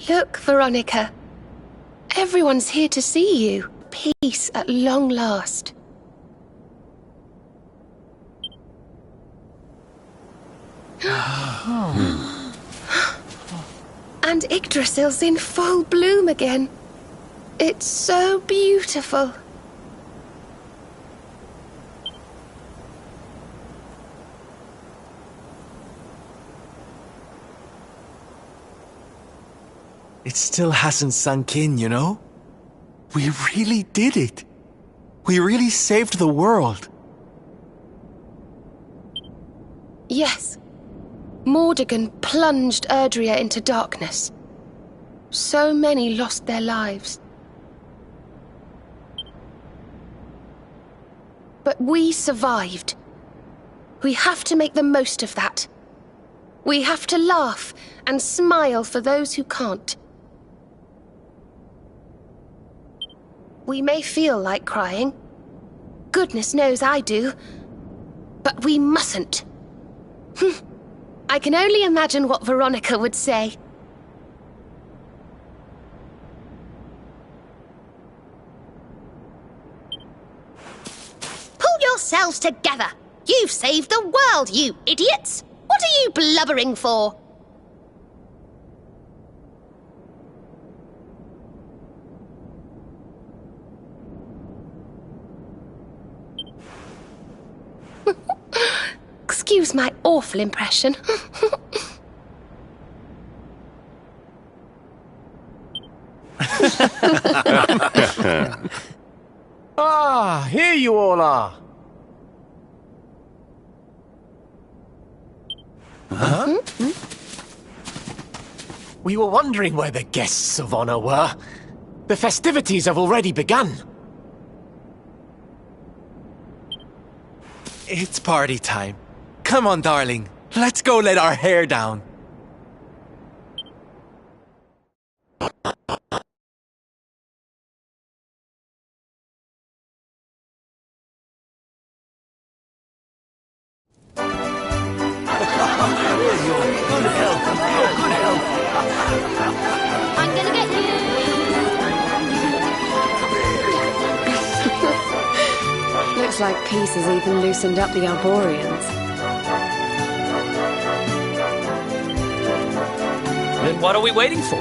Look, Veronica. Everyone's here to see you. Peace at long last. And Yggdrasil's in full bloom again. It's so beautiful. It still hasn't sunk in, you know? We really did it. We really saved the world. Yes. Mordegon plunged Erdrea into darkness. So many lost their lives. But we survived. We have to make the most of that. We have to laugh and smile for those who can't. We may feel like crying. Goodness knows I do. But we mustn't. I can only imagine what Veronica would say. Pull yourselves together! You've saved the world, you idiots! What are you blubbering for? Excuse my awful impression. Ah, here you all are. Huh? We were wondering where the guests of honor were. The festivities have already begun. It's party time. Come on, darling. Let's go let our hair down. I'm gonna get you! Looks like peace has even loosened up the Arboreans. Then what are we waiting for?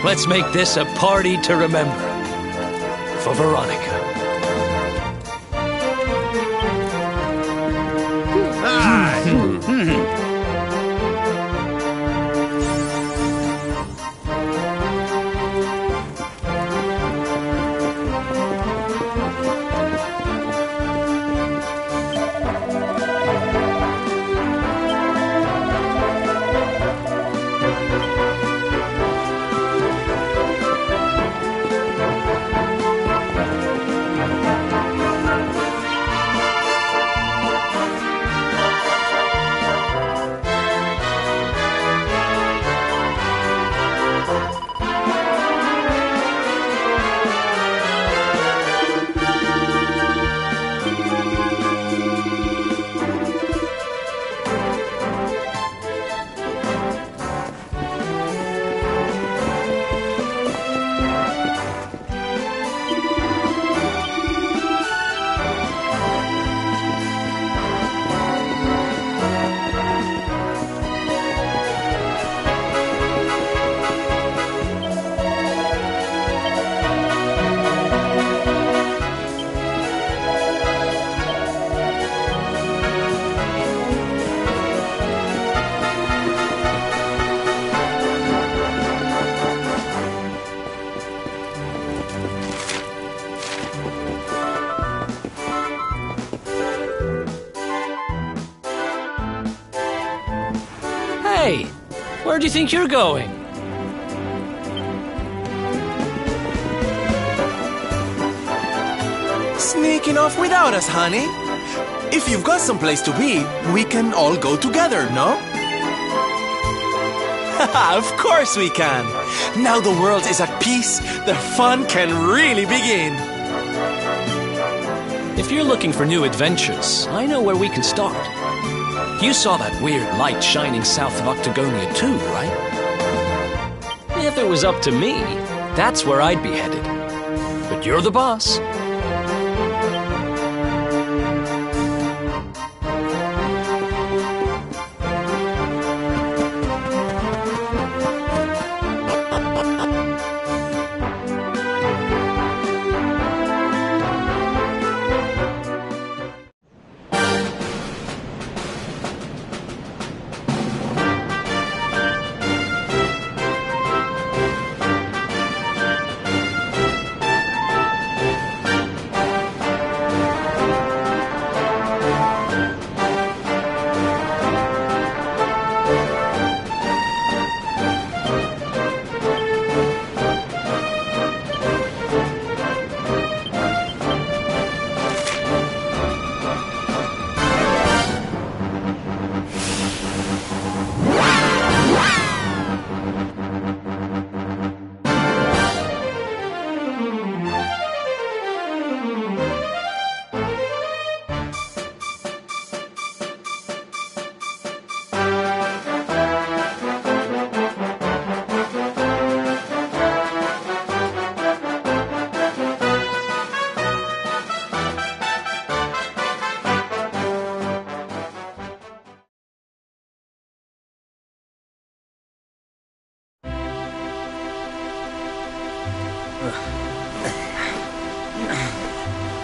Let's make this a party to remember. For Veronica. Hey, where do you think you're going? Sneaking off without us, honey? If you've got someplace to be, we can all go together, no? Of course we can! Now the world is at peace, the fun can really begin! If you're looking for new adventures, I know where we can start. You saw that weird light shining south of Octagonia too, right? If it was up to me, that's where I'd be headed. But you're the boss.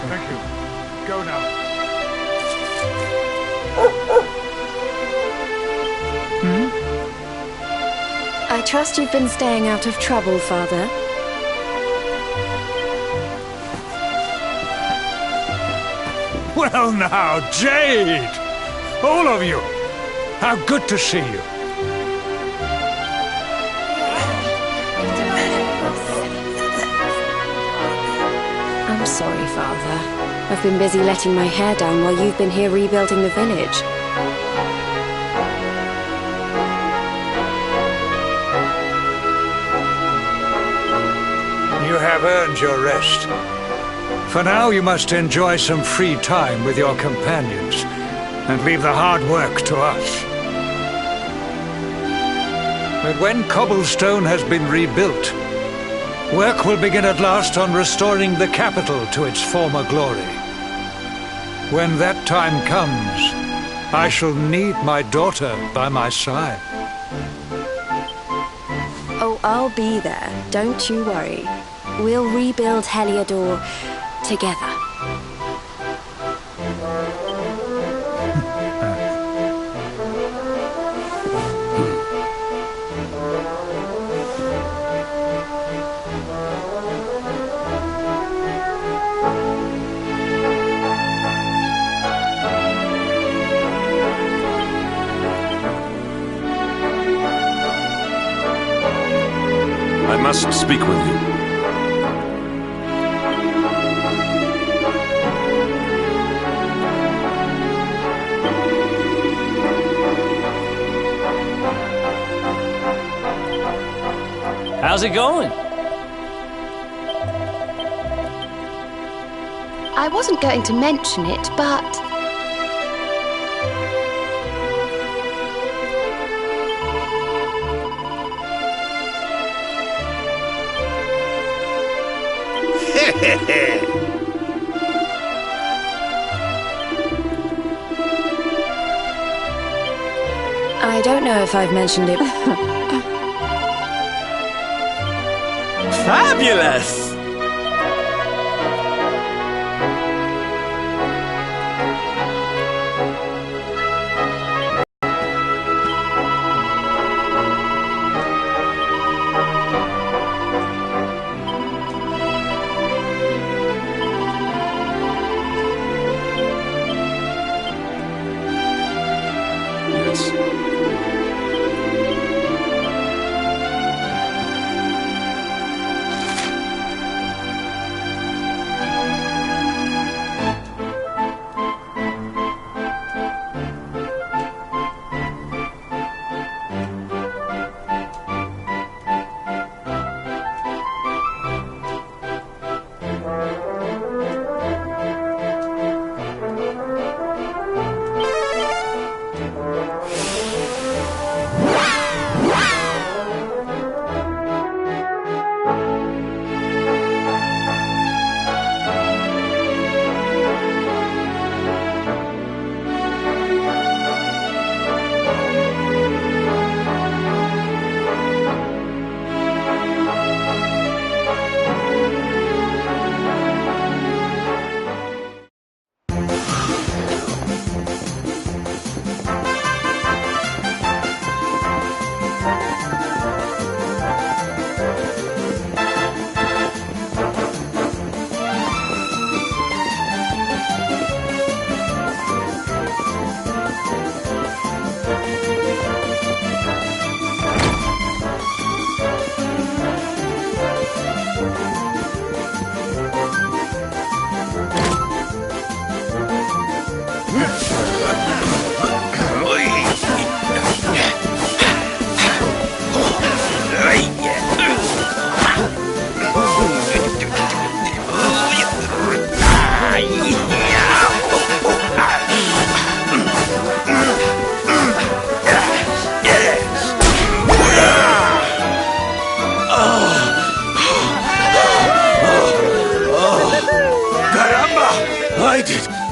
Thank you. Go now. I trust you've been staying out of trouble, Father. Well now, Jade! All of you! How good to see you. I'm sorry, Father. I've been busy letting my hair down while you've been here rebuilding the village. You have earned your rest. For now, you must enjoy some free time with your companions and leave the hard work to us. But when cobblestone has been rebuilt, work will begin at last on restoring the capital to its former glory. When that time comes, I shall need my daughter by my side. Oh, I'll be there. Don't you worry. We'll rebuild Heliodor together. I must speak with you. How's it going? I wasn't going to mention it, but... I don't know if I've mentioned it. Fabulous! Yes.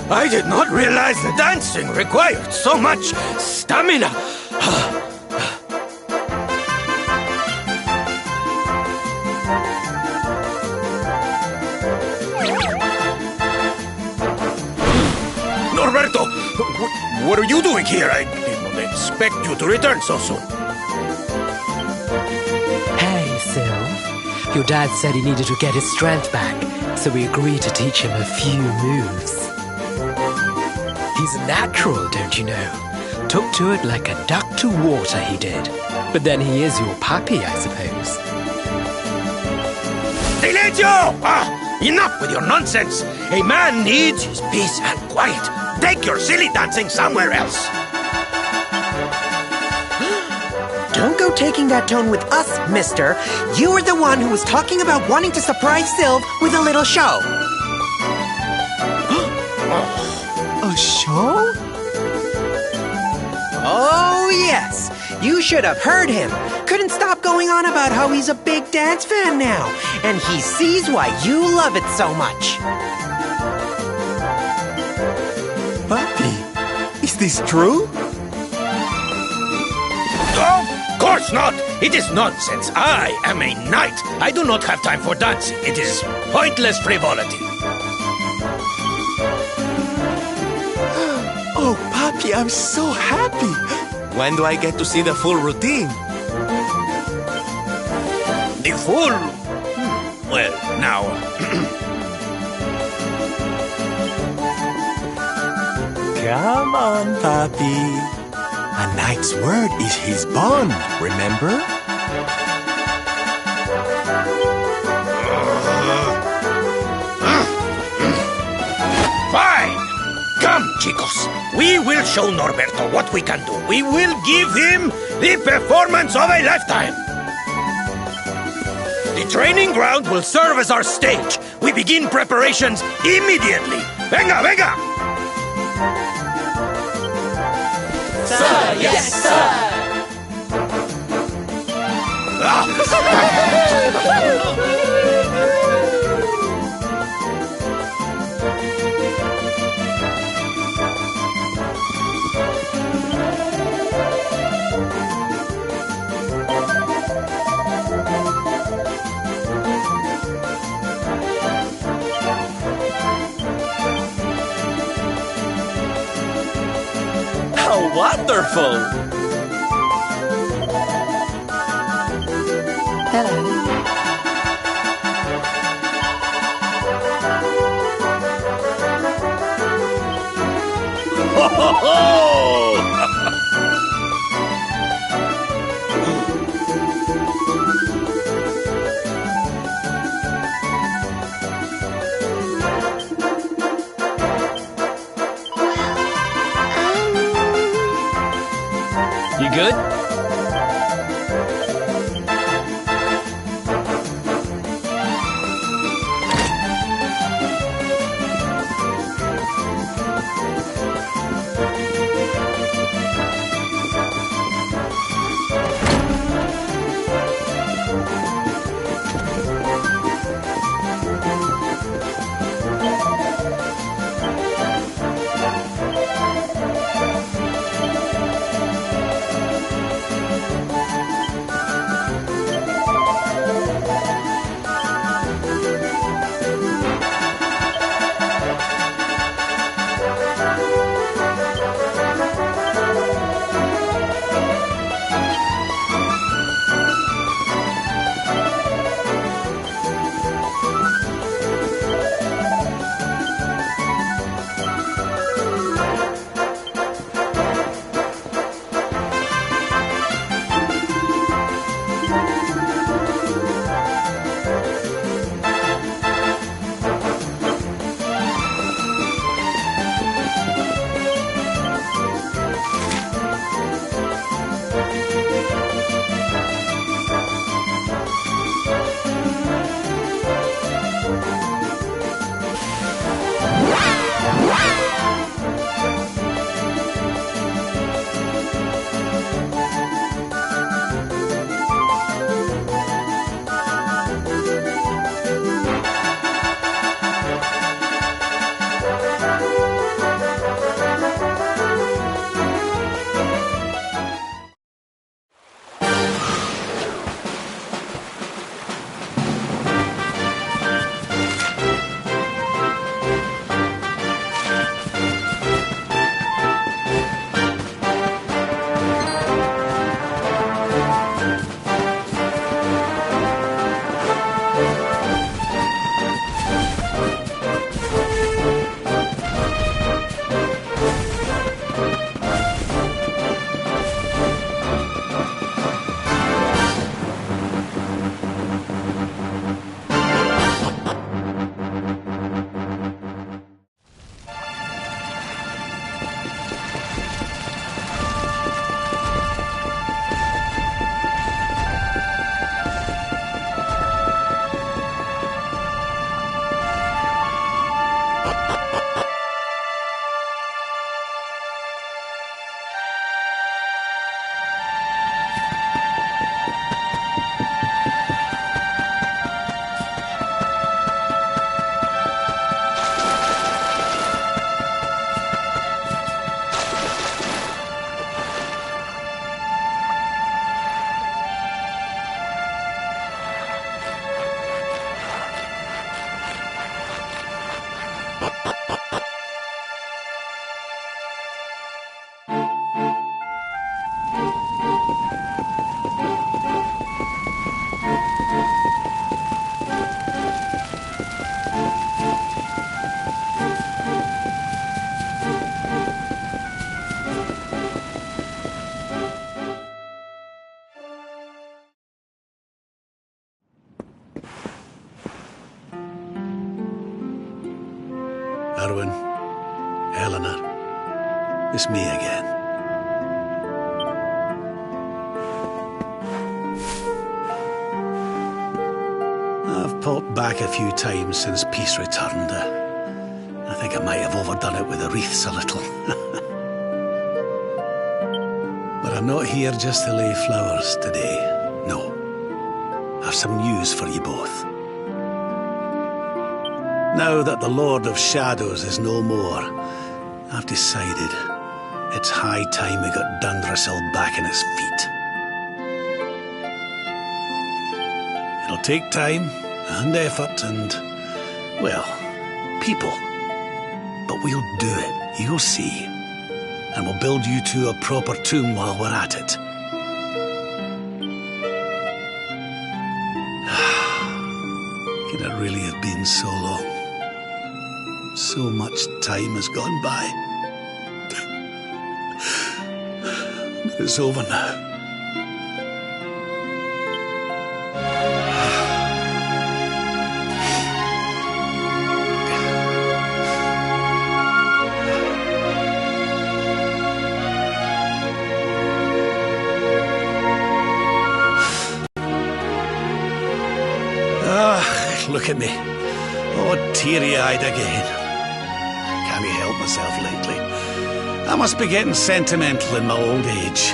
I did not realize the dancing required so much stamina. Norberto, what are you doing here? I did not expect you to return so soon. Hey, Sylv. Your dad said he needed to get his strength back, so we agreed to teach him a few moves. He's a natural, don't you know? Took to it like a duck to water, he did. But then he is your puppy, I suppose. Silencio! Enough with your nonsense! A man needs his peace and quiet. Take your silly dancing somewhere else. Don't go taking that tone with us, mister. You were the one who was talking about wanting to surprise Sylv with a little show. A show? Oh, yes. You should have heard him. Couldn't stop going on about how he's a big dance fan now. And he sees why you love it so much. Papi, is this true? Of course not! It is nonsense. I am a knight. I do not have time for dancing. It is pointless frivolity. Oh, Papi, I'm so happy. When do I get to see the full routine? The full... Well, now... Come on, Papi. A knight's word is his bond, remember? Fine! Come, chicos. We will show Norberto what we can do. We will give him the performance of a lifetime. The training ground will serve as our stage. We begin preparations immediately. Venga, venga! Sir, yes, sir! How wonderful! Hello. Ho, ho, ho! You good? Erwin, Eleanor, it's me again. I've popped back a few times since peace returned. I think I might have overdone it with the wreaths a little. But I'm not here just to lay flowers today, no. I've some news for you both. Now that the Lord of Shadows is no more, I've decided it's high time we got Dundrussel back on his feet. It'll take time and effort and, well, people. But we'll do it, you'll see. And we'll build you two a proper tomb while we're at it. Can it really have been so long? So much time has gone by. But it's over now. Look at me, all teary-eyed again. Can't help myself lately. I must be getting sentimental in my old age.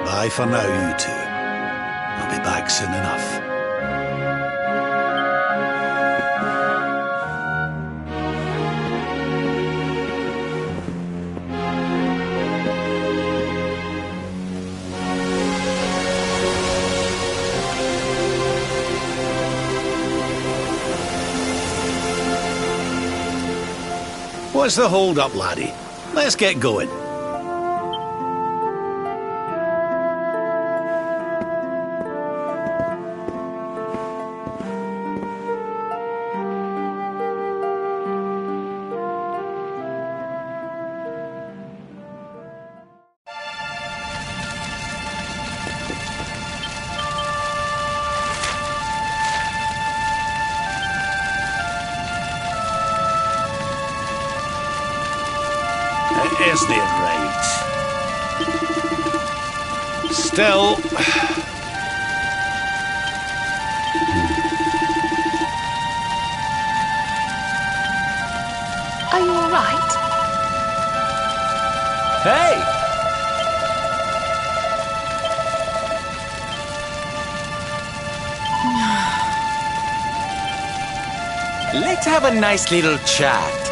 Bye for now, you two. I'll be back soon enough. What's the hold-up, laddie? Let's get going. Is they right? Still... Are you all right? Hey! Let's have a nice little chat.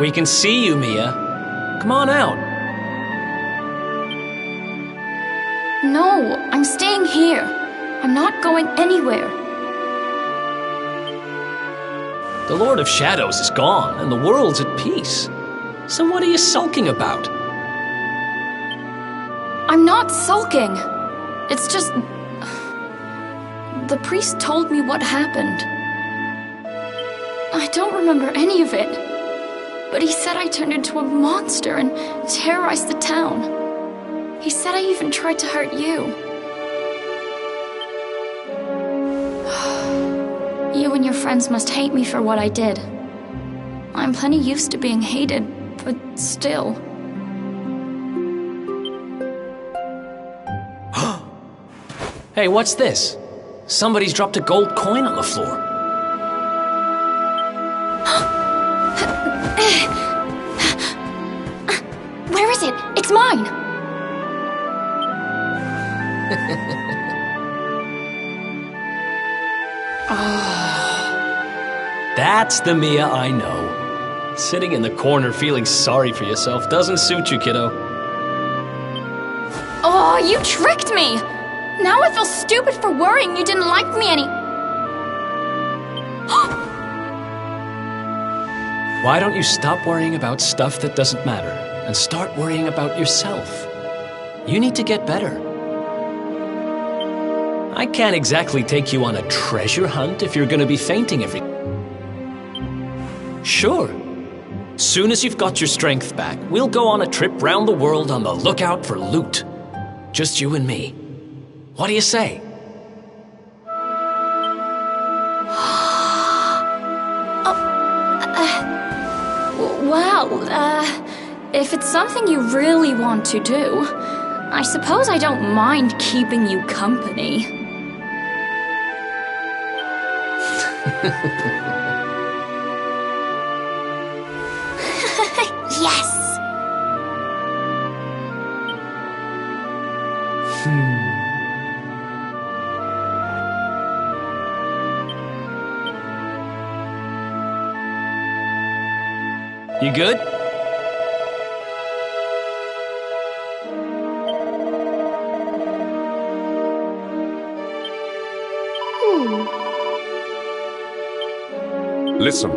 We can see you, Mia. Come on out. No, I'm staying here. I'm not going anywhere. The Lord of Shadows is gone, and the world's at peace. So what are you sulking about? I'm not sulking. It's just... The priest told me what happened. I don't remember any of it. but he said I turned into a monster and terrorized the town. He said I even tried to hurt you. You and your friends must hate me for what I did. I'm plenty used to being hated, but still. Hey, what's this? Somebody's dropped a gold coin on the floor. Where is it? It's mine! That's the Mia I know. Sitting in the corner feeling sorry for yourself doesn't suit you, kiddo. Oh, you tricked me! Now I feel stupid for worrying you didn't like me any... Why don't you stop worrying about stuff that doesn't matter and start worrying about yourself? You need to get better. I can't exactly take you on a treasure hunt if you're gonna be fainting every... Sure. Soon as you've got your strength back, we'll go on a trip round the world on the lookout for loot. Just you and me. What do you say? Well, if it's something you really want to do, I suppose I don't mind keeping you company. Yes! You good? Listen.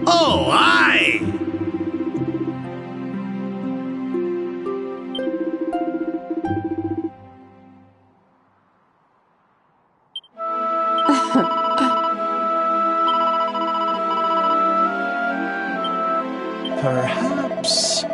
Oh, aye! Perhaps.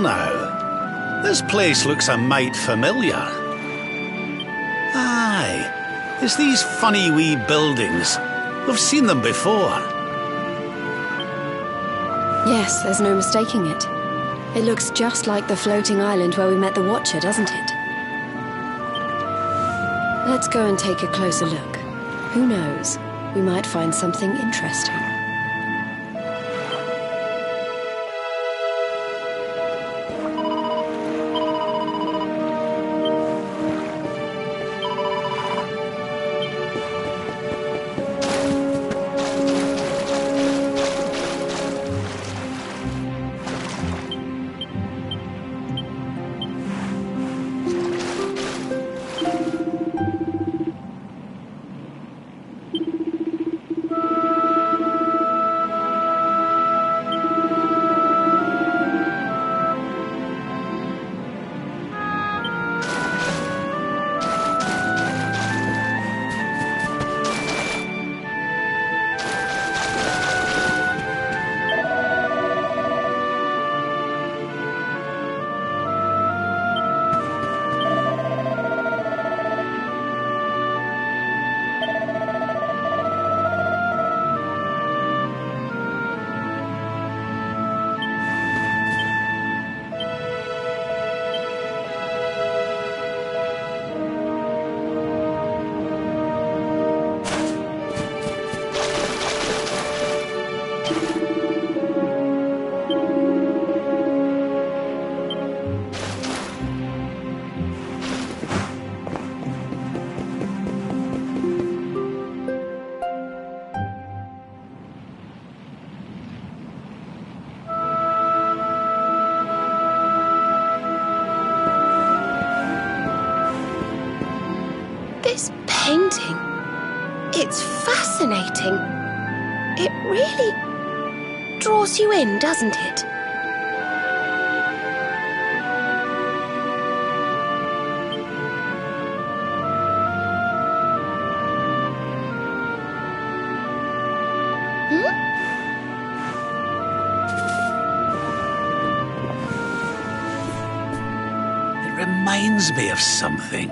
now. This place looks a mite familiar. Aye, it's these funny wee buildings. We've seen them before. Yes, there's no mistaking it. It looks just like the floating island where we met the Watcher, doesn't it? Let's go and take a closer look. Who knows? We might find something interesting. This painting, it's fascinating. It really draws you in, doesn't it? It reminds me of something.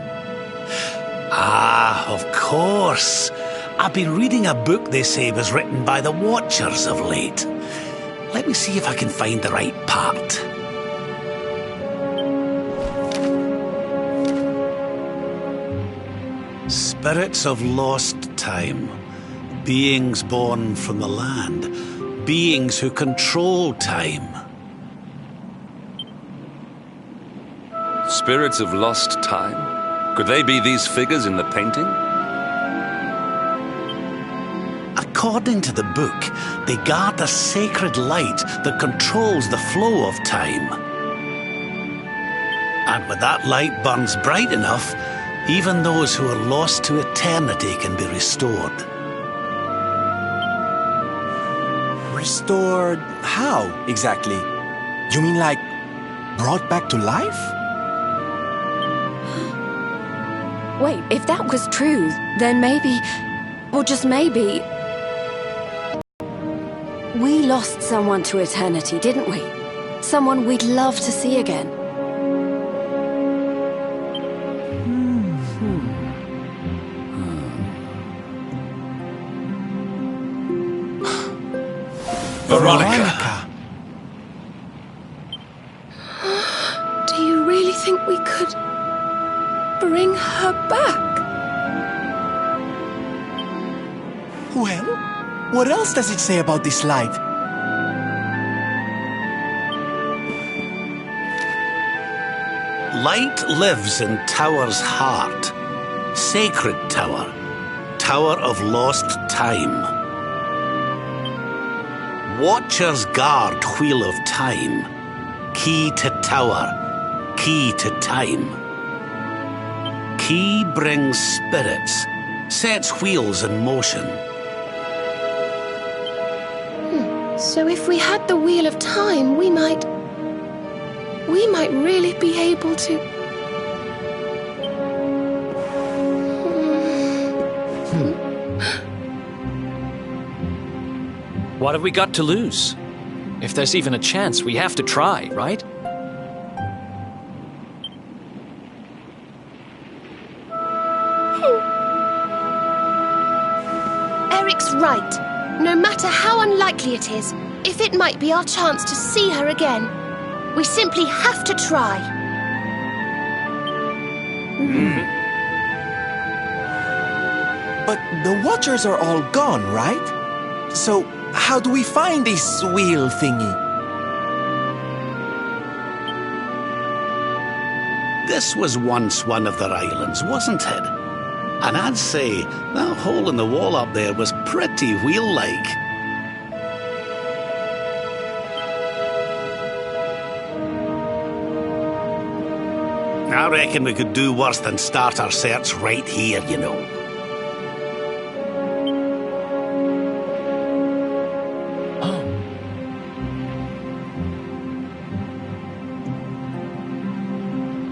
Ah, of course. I've been reading a book they say was written by the Watchers of late. Let me see if I can find the right part. Spirits of lost time. Beings born from the land. Beings who control time. Spirits of lost time? Could they be these figures in the painting? According to the book, they guard the sacred light that controls the flow of time. And when that light burns bright enough, even those who are lost to eternity can be restored. Restored how, exactly? You mean like brought back to life? Wait, if that was true, then maybe, or just maybe, we lost someone to eternity, didn't we? Someone we'd love to see again. Veronica! Do you really think we could bring her back? Well, what else does it say about this light? Light lives in Tower's heart. Sacred Tower. Tower of lost time. Watchers guard Wheel of Time. Key to Tower. Key to time. Key brings spirits. Sets wheels in motion. So if we had the Wheel of Time, we might really be able to... What have we got to lose? If there's even a chance, we have to try, right? Eric's right. No matter how unlikely it is, if it might be our chance to see her again, we simply have to try. But the Watchers are all gone, right? So how do we find this wheel thingy? This was once one of their islands, wasn't it? And I'd say that hole in the wall up there was pretty wheel-like. I reckon we could do worse than start our search right here, you know.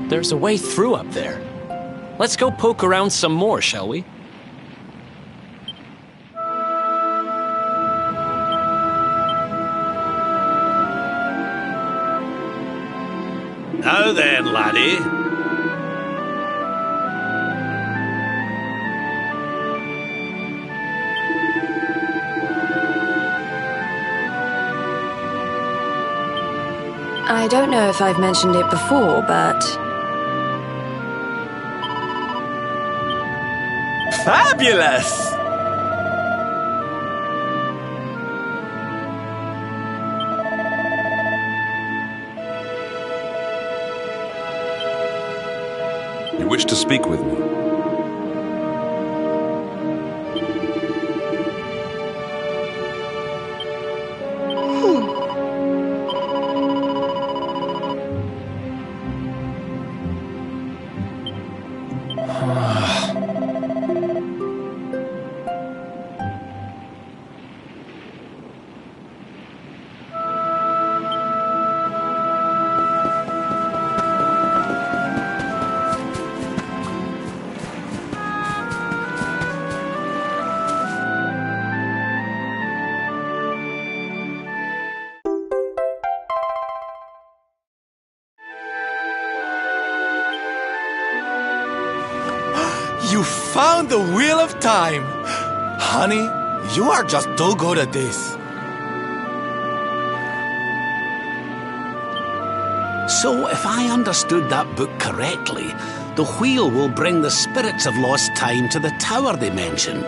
There's a way through up there. Let's go poke around some more, shall we? Now then, laddie. I don't know if I've mentioned it before, but... Fabulous! You wish to speak with me? You found the Wheel of Time! Honey, you are just too good at this. So, if I understood that book correctly, the wheel will bring the spirits of lost time to the tower they mentioned.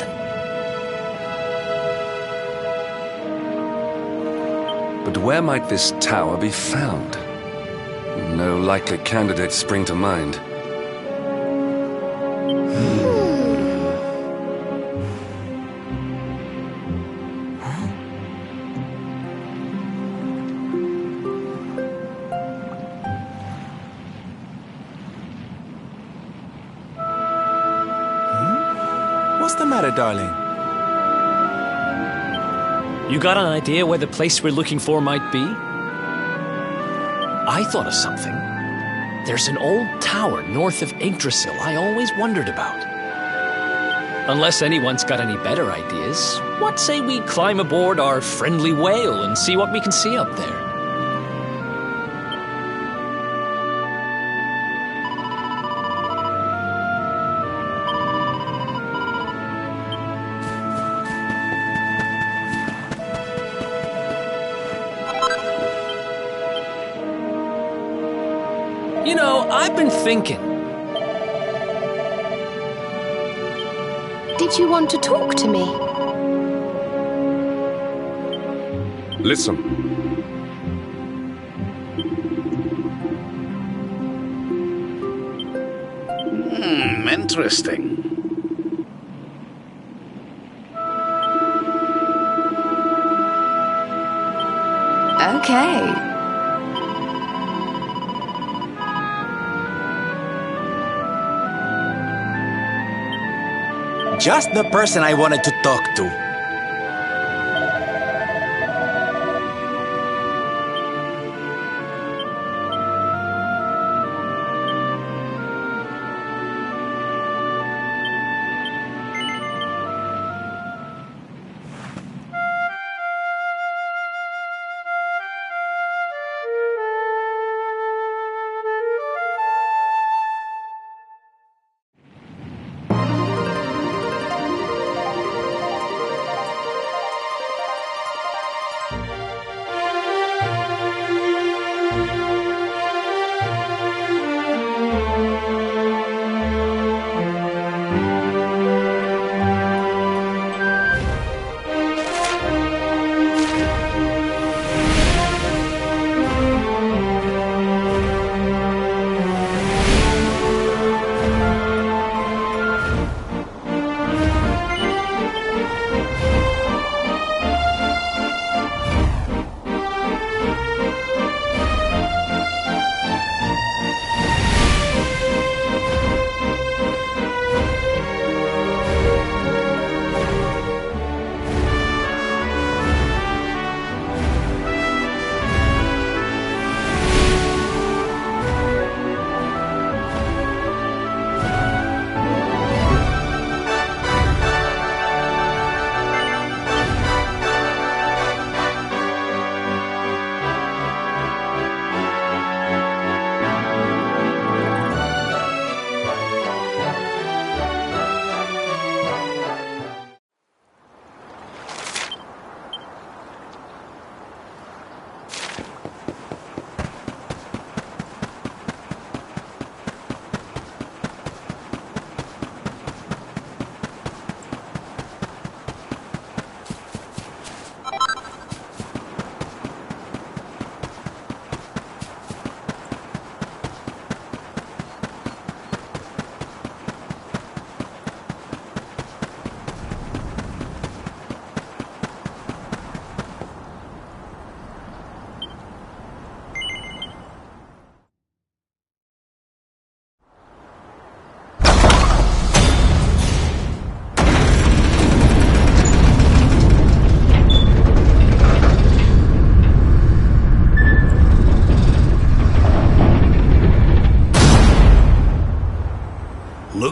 But where might this tower be found? No likely candidates spring to mind. What's the matter, darling? You got an idea where the place we're looking for might be? I thought of something. There's an old tower north of Yggdrasil I always wondered about. Unless anyone's got any better ideas, what say we climb aboard our friendly whale and see what we can see up there? You know, I've been thinking. Did you want to talk to me? Listen. Interesting. Okay. Just the person I wanted to talk to.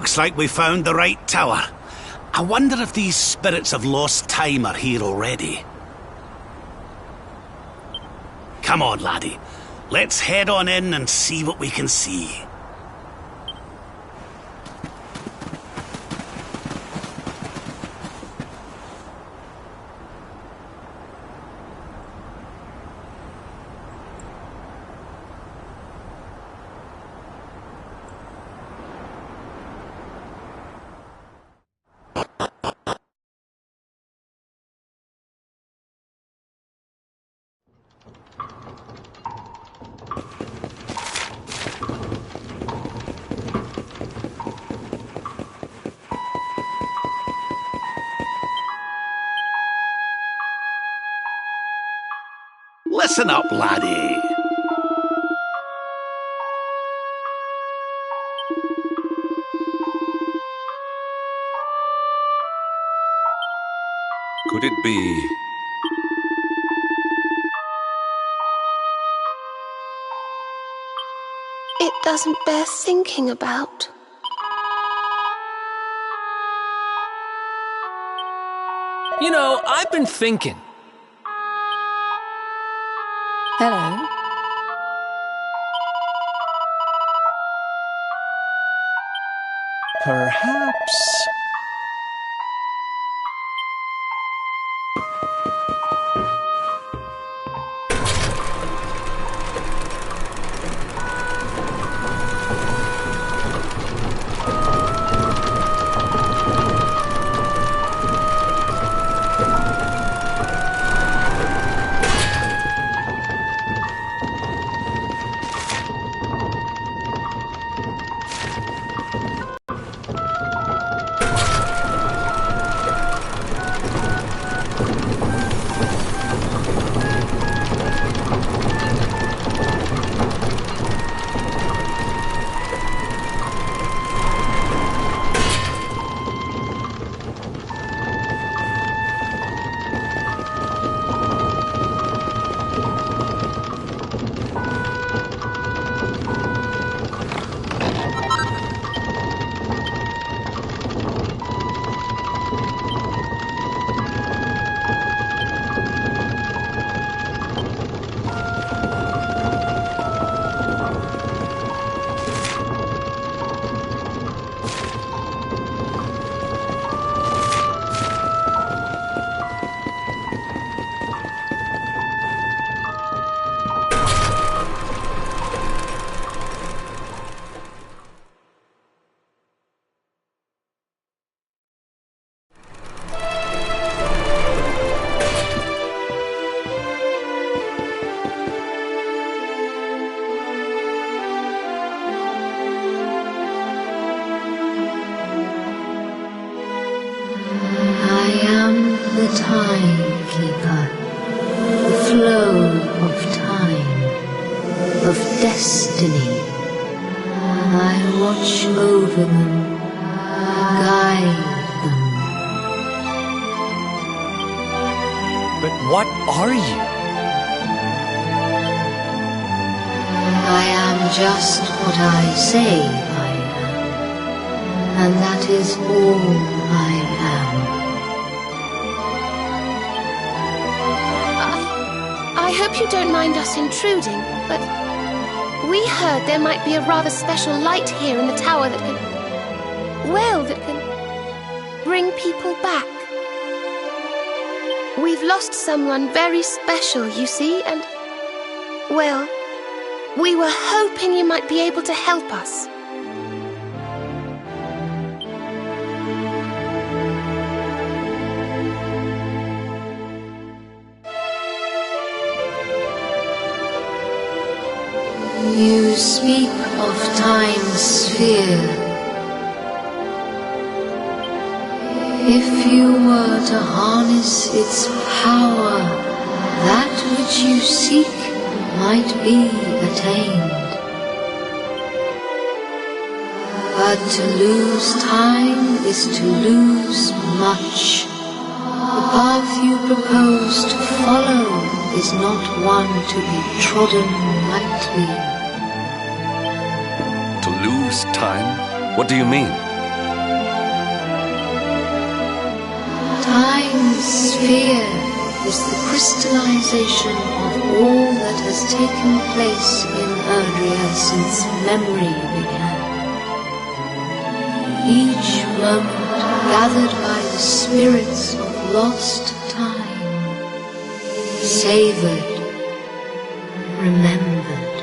Looks like we found the right tower. I wonder if these spirits of lost time are here already. Come on, laddie. Let's head on in and see what we can see. Listen up, laddie. Could it be... It doesn't bear thinking about. You know, I've been thinking. Hello? Perhaps... The timekeeper, the flow of time, of destiny. I watch over them, guide them. But what are you? I am just what I say I am, and that is all I am. I hope you don't mind us intruding, but we heard there might be a rather special light here in the tower that can... well, that can bring people back. We've lost someone very special, you see, and... well, we were hoping you might be able to help us. You speak of time's sphere. If you were to harness its power, that which you seek might be attained. But to lose time is to lose much. The path you propose to follow is not one to be trodden lightly. To lose time? What do you mean? Time's sphere is the crystallization of all that has taken place in Erdrea since memory began. Each moment gathered by the spirits of lost time, savored, remembered.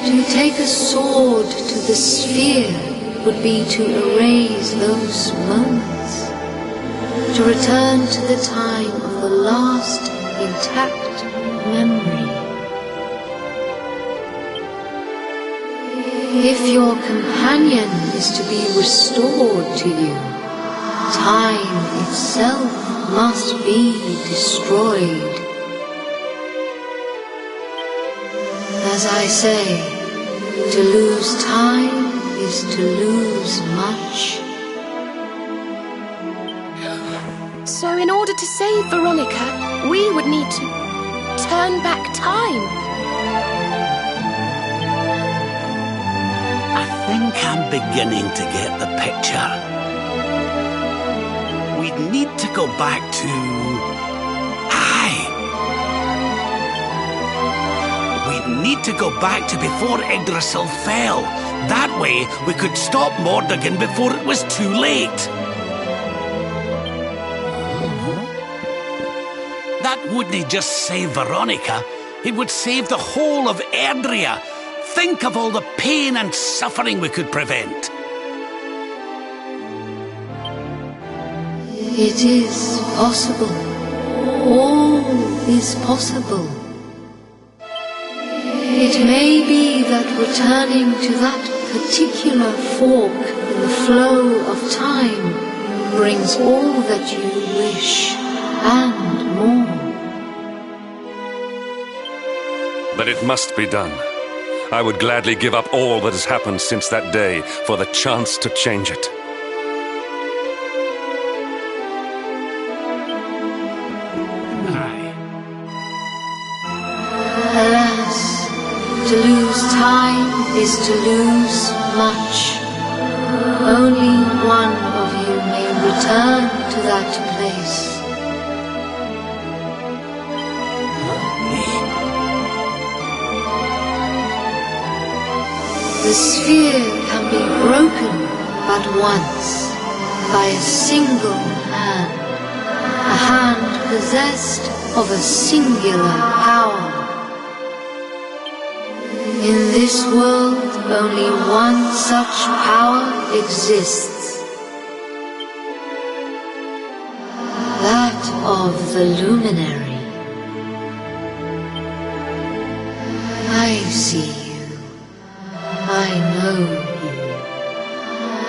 To take a sword to the sphere would be to erase those moments, to return to the time of the last intact memory. If your companion is to be restored to you, time itself must be destroyed. As I say, to lose time is to lose much. So in order to save Veronica, we would need to turn back time. I think I'm beginning to get the picture. We'd need to go back to... We'd need to go back to before Yggdrasil fell. That way, we could stop Mordegon before it was too late. That wouldn't just save Veronica. It would save the whole of Erdrea. Think of all the pain and suffering we could prevent. It is possible. All is possible. It may be that returning to that particular fork in the flow of time brings all that you wish and more. But it must be done. I would gladly give up all that has happened since that day for the chance to change it. Alas, to lose time is to lose much. Only one of you may return to that place. The sphere can be broken but once, by a single hand, a hand possessed of a singular power. In this world, only one such power exists. That of the luminary. I see you. I know you.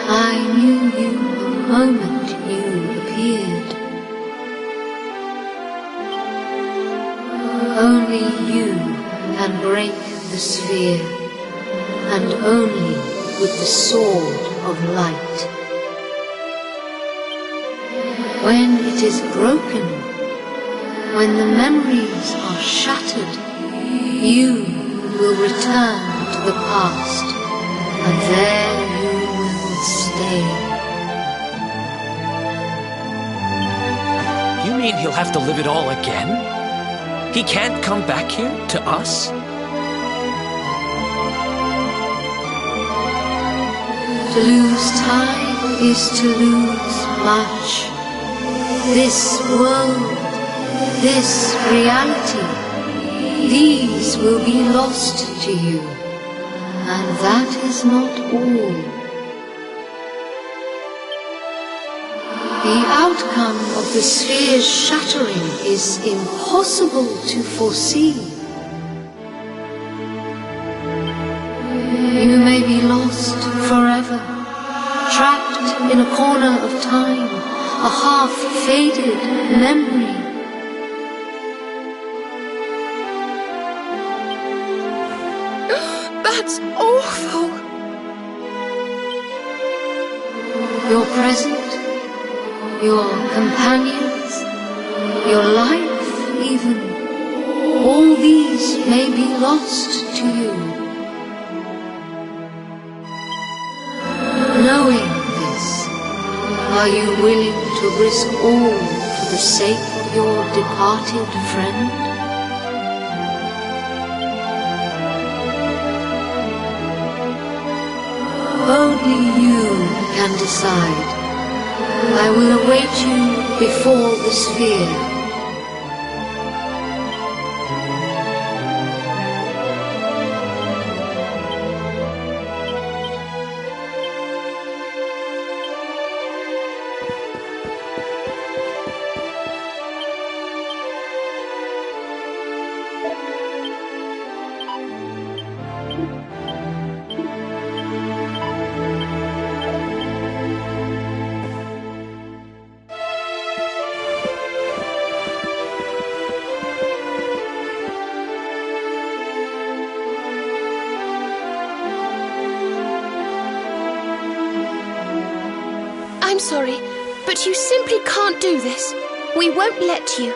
I knew you the moment you appeared. Only you can break the sphere, and only with the sword of light. When it is broken, when the memories are shattered, you will return to the past, and there you will stay. You mean he'll have to live it all again? He can't come back here to us? To lose time is to lose much. This world, this reality, these will be lost to you, and that is not all. The outcome of the sphere's shattering is impossible to foresee. You may be lost forever, trapped in a corner of time, a half-faded memory. That's awful. Your present, your companions, your life even, all these may be lost to you. Knowing Are you willing to risk all for the sake of your departed friend? Only you can decide. I will await you before the sphere. I'm sorry, but you simply can't do this. We won't let you.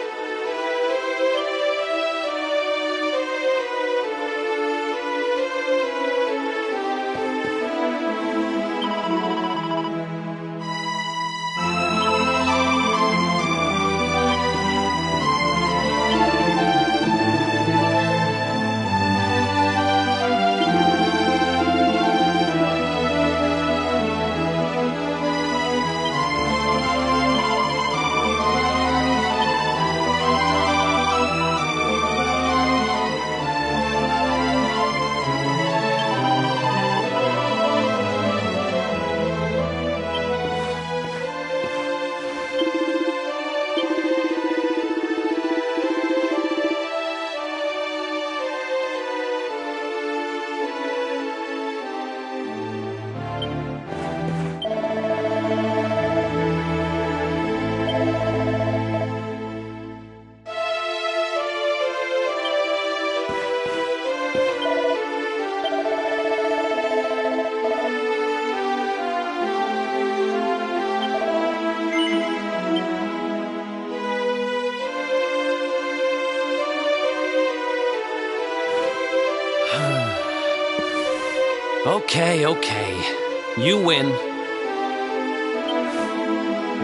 Okay. You win.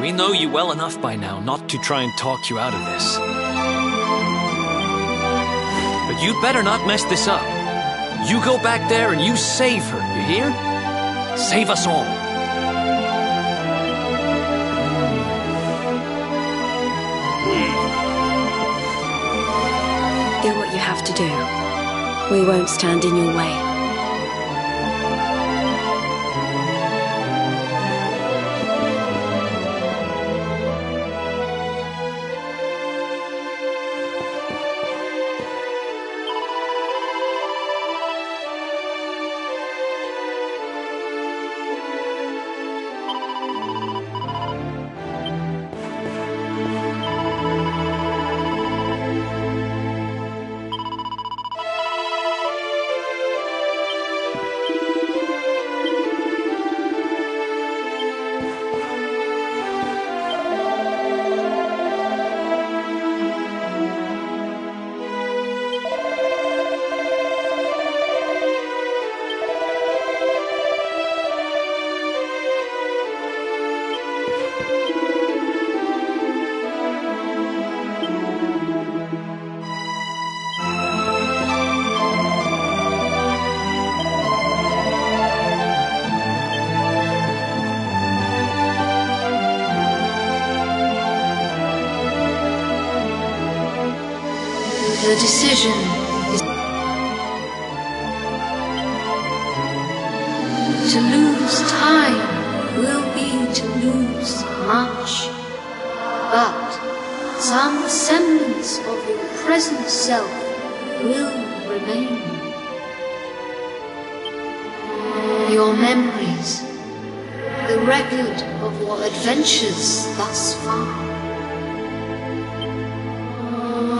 We know you well enough by now not to try and talk you out of this. But you better not mess this up. You go back there and you save her, you hear? Save us all. Do what you have to do. We won't stand in your way. The decision is to lose time will be to lose much, but some semblance of your present self will remain. Your memories, the record of your adventures thus far,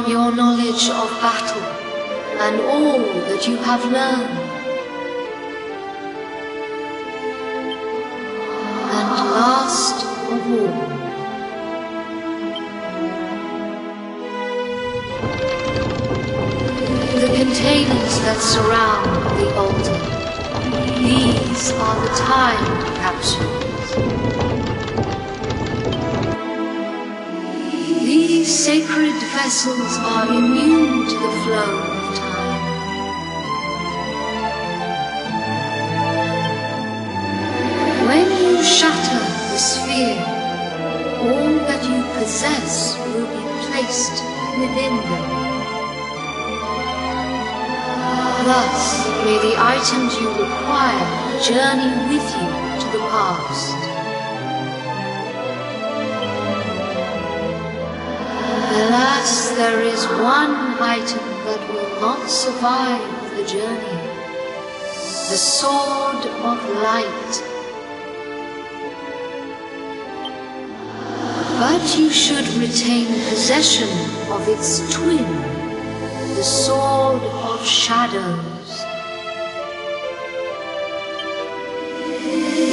your knowledge of battle, and all that you have learned. And last of all, the containers that surround the altar. These are the time capsules. sacred vessels are immune to the flow of time. When you shatter the sphere, all that you possess will be placed within them. Thus, may the items you require journey with you to the past. Alas, there is one item that will not survive the journey. The Sword of Light. But you should retain possession of its twin, the Sword of Shadows.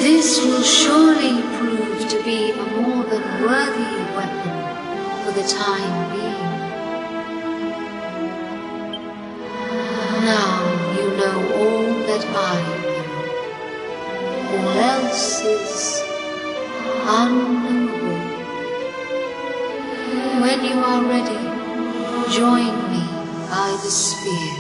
This will surely prove to be a more than worthy weapon for the time being. Now you know all that I know. All else is unknowable. When you are ready, join me by the spear.